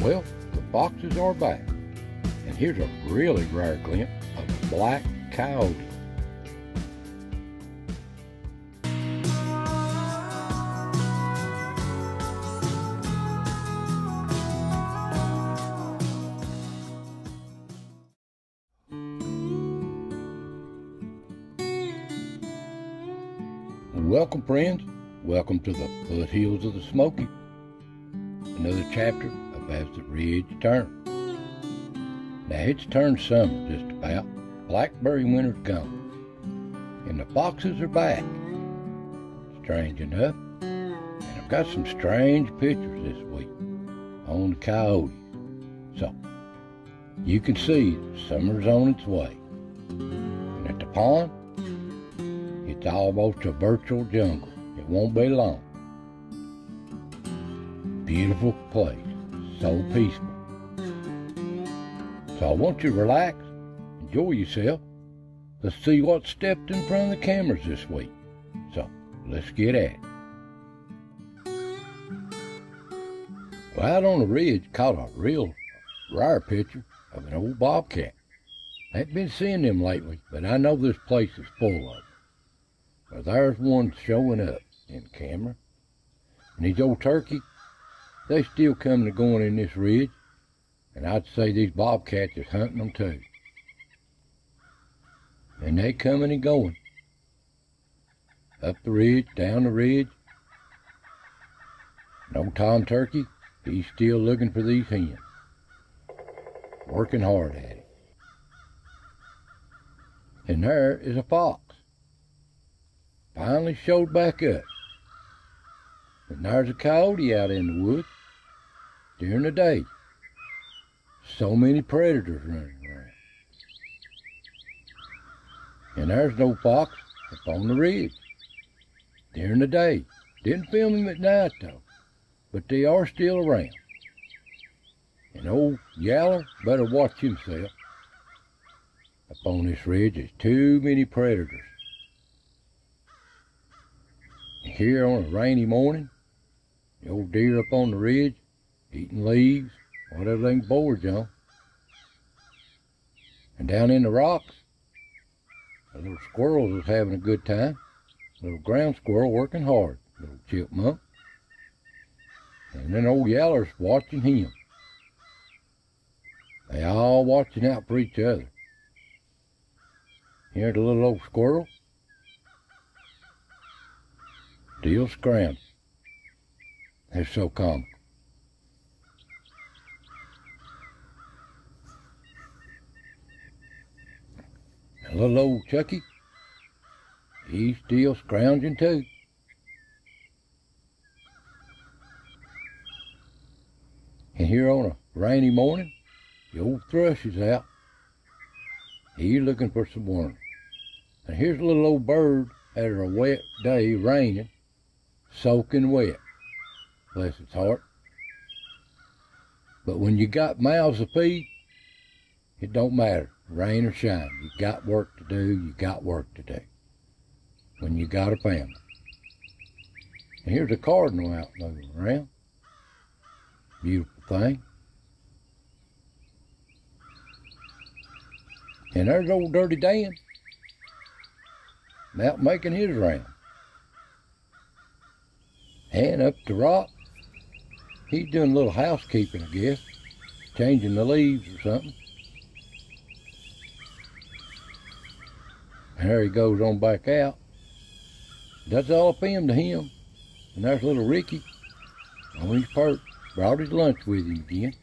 Well, the foxes are back, and here's a really rare glimpse of a black coyote. Welcome, friends. Welcome to the foothills of the Smoky. Another chapter of As the Ridge Turns. Now it's turned summer just about. Blackberry winter's gone, and the foxes are back. Strange enough, and I've got some strange pictures this week on the coyotes. So you can see summer's on its way, and at the pond, it's almost a virtual jungle. It won't be long. Beautiful place, so peaceful. So I want you to relax, enjoy yourself. Let's see what stepped in front of the cameras this week. So let's get at it. Well, out on the ridge, caught a real rare picture of an old bobcat. I ain't been seeing them lately, but I know this place is full of them. Well, there's one showing up in camera. And these old turkeys, they still coming and going in this ridge. And I'd say these bobcats is hunting them too. And they coming and going. Up the ridge, down the ridge. And old Tom Turkey, he's still looking for these hens. Working hard at it. And there is a fox. Finally showed back up. And there's a coyote out in the woods during the day. So many predators running around. And there's no fox up on the ridge during the day. Didn't film him at night though, but they are still around. And old Yaller better watch himself. Up on this ridge, there's too many predators. Here on a rainy morning, the old deer up on the ridge, eating leaves, whatever they can forage on. And down in the rocks, the little squirrels is having a good time. Little ground squirrel working hard, little chipmunk. And then old Yaller's watching him. They all watching out for each other. Here's the little old squirrel. Still scrambling. They're so comical. And little old Chucky, he's still scrounging too. And here on a rainy morning, the old thrush is out. He's looking for some worms. And here's a little old bird after a wet day raining, soaking wet. Bless its heart. But when you got mouths to feed, it don't matter, rain or shine. You got work to do, you got work to do. When you got a family. And here's a cardinal out moving around. Beautiful thing. And there's old Dirty Dan out making his round. And up the rock, he's doing a little housekeeping, I guess. Changing the leaves or something. And there he goes on back out. That's all I filmed to him. And there's little Ricky on his perch. Brought his lunch with him again.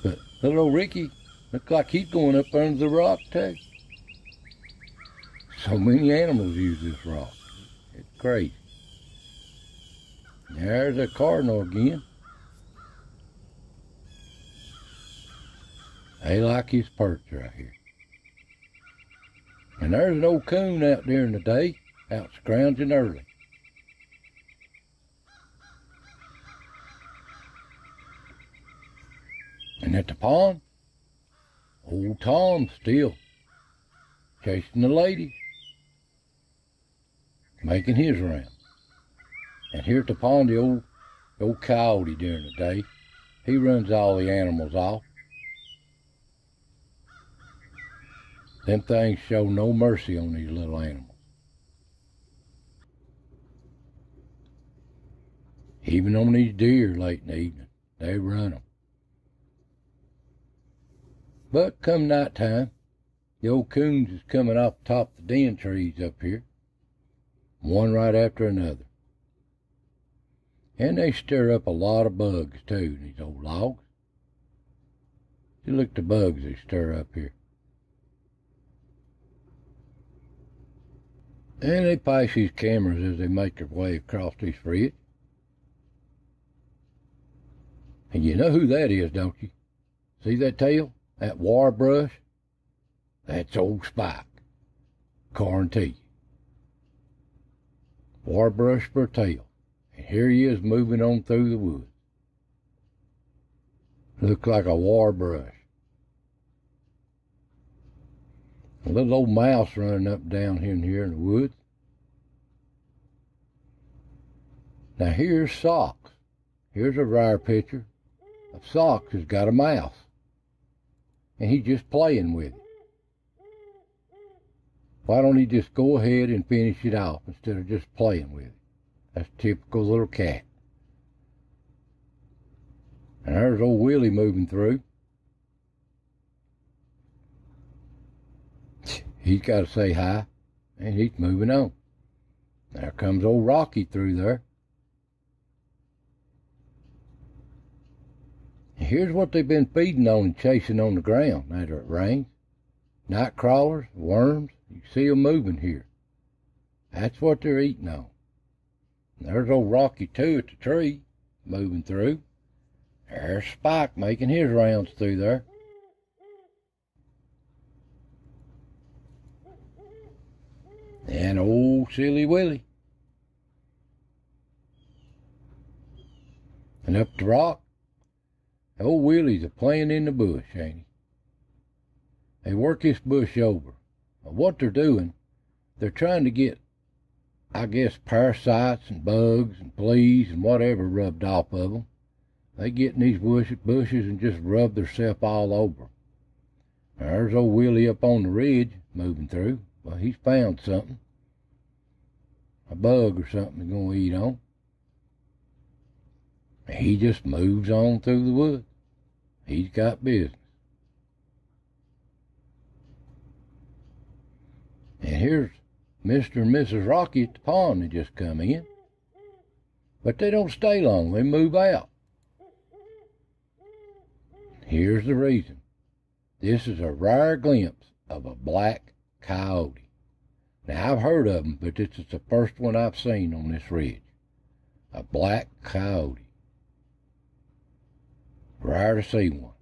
But little old Ricky looks like he's going up under the rock too. So many animals use this rock. It's crazy. There's a cardinal again. They like his perch right here. And there's an old coon out during the day, out scrounging early. And at the pond, old Tom's still chasing the ladies, making his round. And here at the pond, the old Old coyote during the day. He runs all the animals off. Them things show no mercy on these little animals. Even on these deer late in the evening, they run them. But come nighttime, the old coons is coming off the top of the den trees up here, one right after another. And they stir up a lot of bugs too, these old logs. You look at the bugs they stir up here. And they pass these cameras as they make their way across this ridge. And you know who that is, don't you? See that tail? That war brush? That's old Spike. Guarantee you. War brush for a tail. And here he is moving on through the woods. Looks like a war brush. A little old mouse running up and down here in the woods. Now here's Socks. Here's a rare picture of Socks who's got a mouse. And he's just playing with it. Why don't he just go ahead and finish it off instead of just playing with it? That's a typical little cat. And there's old Willie moving through. He's got to say hi, and he's moving on. There comes old Rocky through there. And here's what they've been feeding on and chasing on the ground after it rains. Night crawlers, worms, you see them moving here. That's what they're eating on. And there's old Rocky too at the tree, moving through. There's Spike making his rounds through there. And old Silly Willie. And up the rock, old Willie's a-playing in the bush, ain't he? They work this bush over. But what they're doing, they're trying to get, I guess, parasites and bugs and fleas and whatever rubbed off of them. They get in these bushes and just rub themselves all over. There's old Willie up on the ridge moving through. Well, he's found something. A bug or something he's going to eat on. He just moves on through the woods. He's got business. And here's Mr. and Mrs. Rocky at the pond. They just come in. But they don't stay long. They move out. Here's the reason. This is a rare glimpse of a black coyote. Now, I've heard of them, but this is the first one I've seen on this ridge. A black coyote. Rare to see one.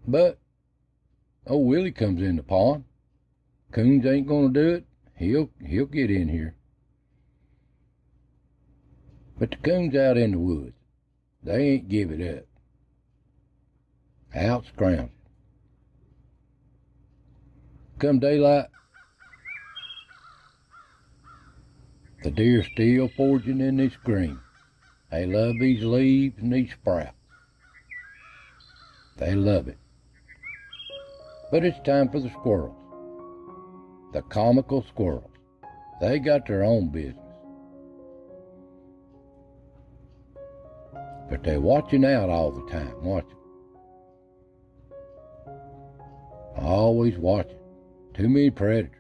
But old Willie comes in the pond. Coons ain't gonna do it. He'll get in here. But the coons out in the woods, they ain't give it up. Out scrounging. Come daylight, the deer still foraging in this green. They love these leaves and these sprouts. They love it. But it's time for the squirrels. The comical squirrels. They got their own business. But they're watching out all the time, watching. Always watching. Too many predators.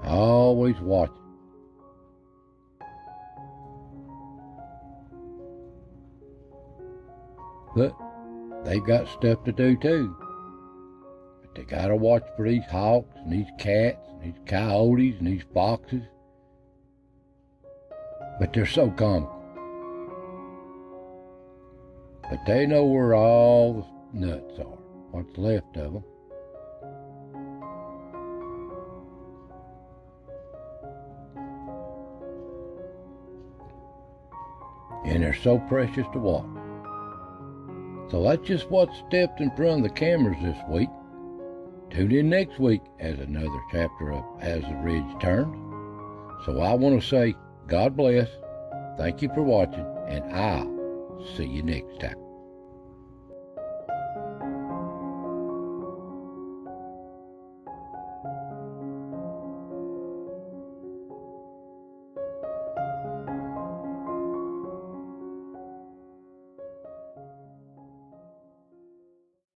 Always watching. But they've got stuff to do too. But they gotta watch for these hawks and these cats and these coyotes and these foxes. But they're so comical. But they know where all the nuts are, what's left of them. And they're so precious to watch. So that's just what stepped in front of the cameras this week. Tune in next week as another chapter of As the Ridge Turns. So I want to say God bless. Thank you for watching, and I'll see you next time.